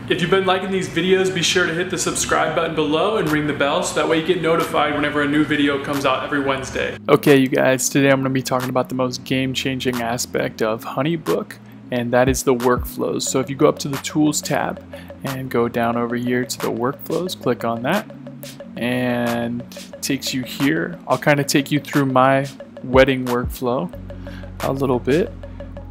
If you've been liking these videos, be sure to hit the subscribe button below and ring the bell so that way you get notified whenever a new video comes out every Wednesday. Okay, you guys, today I'm going to be talking about the most game-changing aspect of HoneyBook, and that is the workflows. So if you go up to the Tools tab and go down over here to the Workflows, click on that, and it takes you here. I'll kind of take you through my wedding workflow a little bit.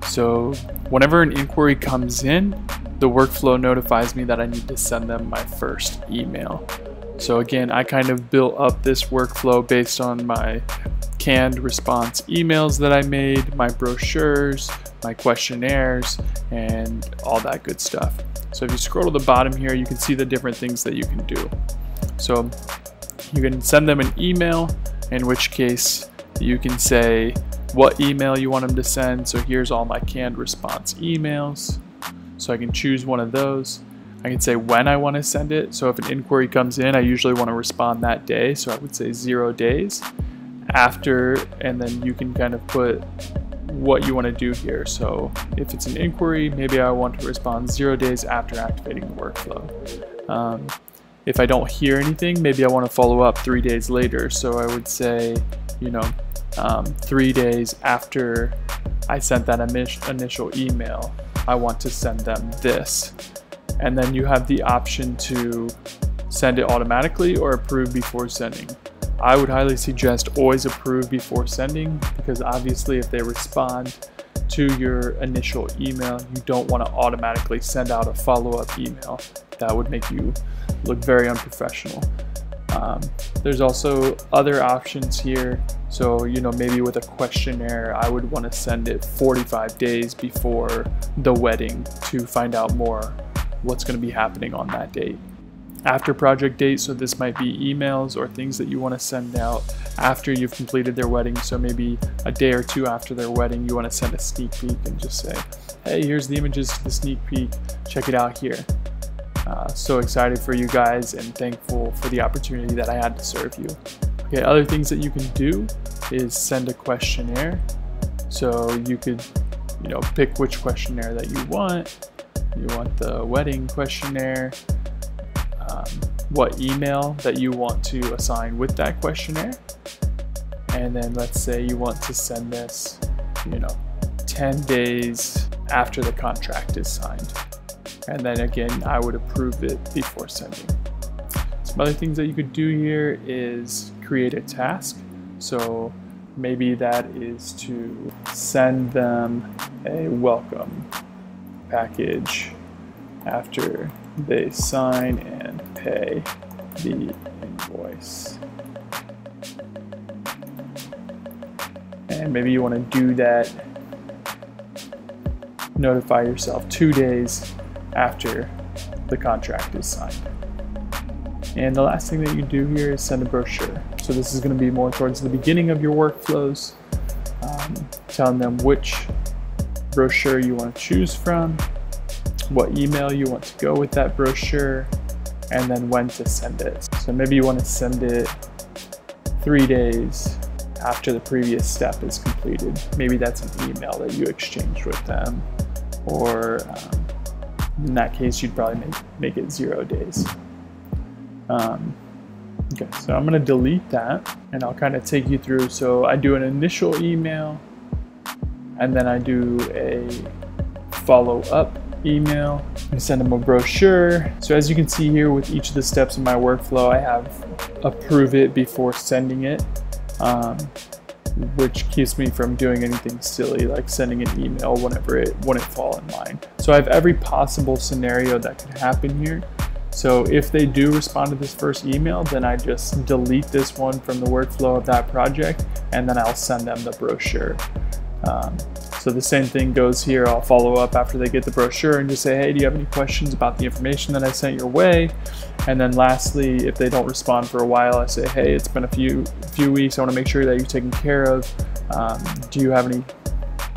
So whenever an inquiry comes in, the workflow notifies me that I need to send them my first email. So again, I kind of built up this workflow based on my canned response emails that I made, my brochures, my questionnaires, and all that good stuff. So if you scroll to the bottom here, you can see the different things that you can do. So you can send them an email, in which case you can say what email you want them to send. So here's all my canned response emails. So I can choose one of those. I can say when I want to send it. So if an inquiry comes in, I usually want to respond that day. So I would say 0 days after, and then you can kind of put what you want to do here. So if it's an inquiry, maybe I want to respond 0 days after activating the workflow. If I don't hear anything, maybe I want to follow up 3 days later. So I would say, 3 days after I sent that initial email, I want to send them this. And then you have the option to send it automatically or approve before sending. I would highly suggest always approve before sending, because obviously if they respond to your initial email, you don't want to automatically send out a follow-up email. That would make you look very unprofessional. There's also other options here. So, maybe with a questionnaire, I would want to send it 45 days before the wedding to find out more what's going to be happening on that date. After project date, so this might be emails or things that you want to send out after you've completed their wedding. So maybe a day or two after their wedding, you want to send a sneak peek and just say, hey, here's the images to the sneak peek, check it out here. So excited for you guys and thankful for the opportunity that I had to serve you. Okay, other things that you can do is send a questionnaire. So you could, pick which questionnaire that you want. You want the wedding questionnaire, what email that you want to assign with that questionnaire. And then let's say you want to send this, 10 days after the contract is signed. And then again, I would approve it before sending. Some other things that you could do here is create a task. So maybe that is to send them a welcome package after they sign and pay the invoice. And maybe you want to do that, notify yourself 2 days after the contract is signed. And the last thing that you do here is send a brochure. So this is going to be more towards the beginning of your workflows, telling them which brochure you want to choose from, what email you want to go with that brochure, and then when to send it. So maybe you want to send it 3 days after the previous step is completed. Maybe that's an email that you exchanged with them, or in that case, you'd probably make it 0 days. Okay, so I'm going to delete that, and I'll kind of take you through. So I do an initial email, and then I do a follow-up email. I send them a brochure. So as you can see here with each of the steps in my workflow, I have approve it before sending it, which keeps me from doing anything silly like sending an email whenever it wouldn't fall in line. So I have every possible scenario that could happen here. So if they do respond to this first email, then I just delete this one from the workflow of that project, and then I'll send them the brochure. So the same thing goes here. I'll follow up after they get the brochure and just say, hey, do you have any questions about the information that I sent your way? And then lastly, if they don't respond for a while, I say, hey, it's been a few weeks. I want to make sure that you're taken care of. Do you have any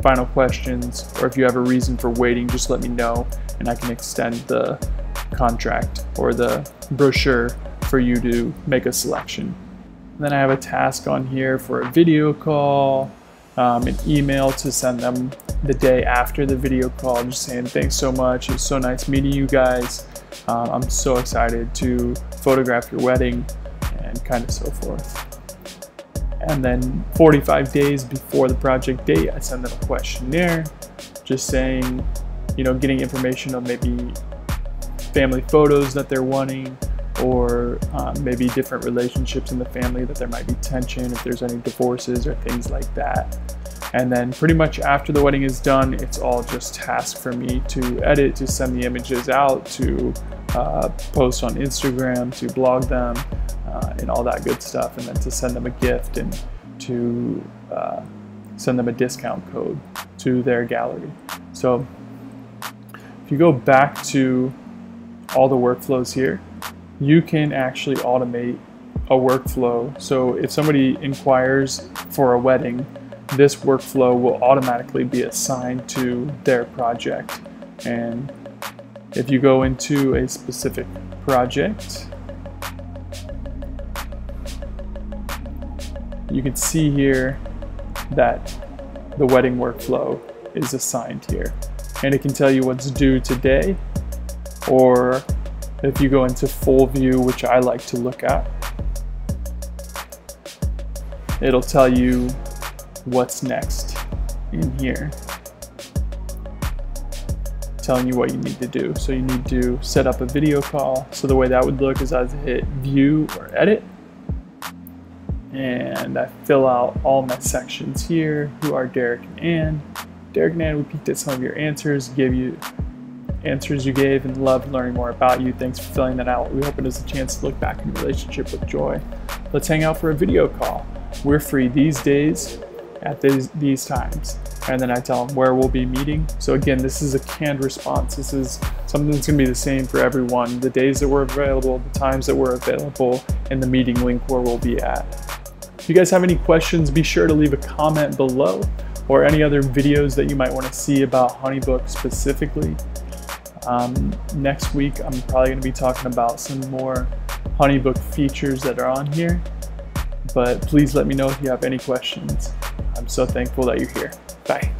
final questions? Or if you have a reason for waiting, just let me know, and I can extend the contract or the brochure for you to make a selection. And then I have a task on here for a video call, an email to send them the day after the video call, just saying thanks so much, it's so nice meeting you guys, I'm so excited to photograph your wedding and kind of so forth. And then 45 days before the project date, I send them a questionnaire just saying, you know, getting information on maybe family photos that they're wanting, or maybe different relationships in the family that there might be tension, if there's any divorces or things like that. And then pretty much after the wedding is done, it's all just tasks for me to edit, to send the images out, to post on Instagram, to blog them, and all that good stuff, and then to send them a gift and to send them a discount code to their gallery. So if you go back to all the workflows here, you can actually automate a workflow. So if somebody inquires for a wedding, this workflow will automatically be assigned to their project. And if you go into a specific project, you can see here that the wedding workflow is assigned here. And it can tell you what's due today, or if you go into full view, which I like to look at, it'll tell you what's next in here, telling you what you need to do. So you need to set up a video call. So the way that would look is I hit view or edit, and I fill out all my sections here, who are Derek and Ann. Derek and Ann, we peeked at some of your answers, gave you answers you gave, and loved learning more about you. Thanks for filling that out. We hope it is a chance to look back in relationship with joy. Let's hang out for a video call. We're free these days at these times. And then I tell them where we'll be meeting. So again, this is a canned response. This is something that's gonna be the same for everyone. The days that we're available, the times that we're available, and the meeting link where we'll be at. If you guys have any questions, be sure to leave a comment below, or any other videos that you might want to see about HoneyBook specifically. Next week, I'm probably going to be talking about some more HoneyBook features that are on here, but please let me know if you have any questions. I'm so thankful that you're here. Bye.